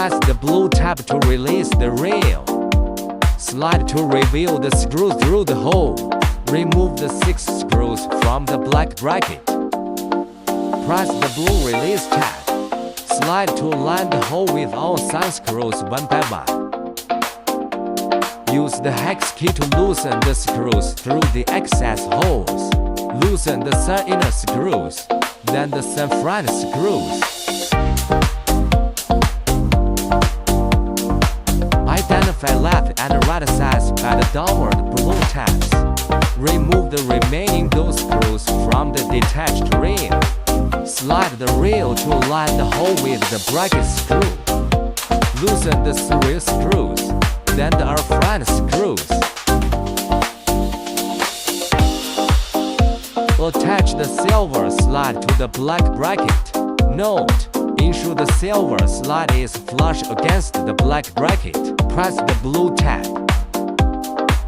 Press the blue tab to release the rail. Slide to reveal the screw through the hole. Remove the 6 screws from the black bracket. Press the blue release tab. Slide to align the hole with all side screws one by one. Use the hex key to loosen the screws through the excess holes. Loosen the side inner screws, then the side front screws. Identify left and right sides by the downward blue tabs. Remove the remaining those screws from the detached rail. Slide the rail to align the hole with the bracket screw. Loosen the 3 screws, then the front screws. Attach the silver slide to the black bracket. Note: ensure the silver slide is flush against the black bracket. Press the blue tab.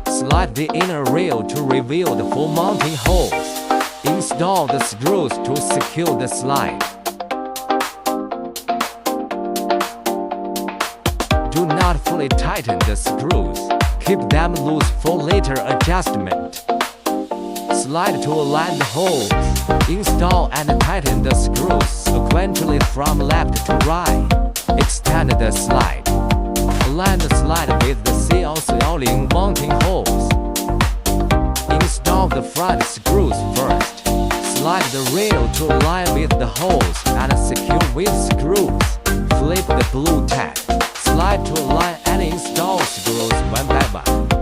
Slide the inner rail to reveal the 4 mounting holes. Install the screws to secure the slide. Do not fully tighten the screws. Keep them loose for later adjustment. Slide to align the holes. Install and tighten the screws sequentially from left to right. Extend the slide. Align the slide with the ceiling mounting holes. Install the front screws first. Slide the rail to align with the holes and secure with screws. Flip the blue tab. Slide to align and install screws one by one.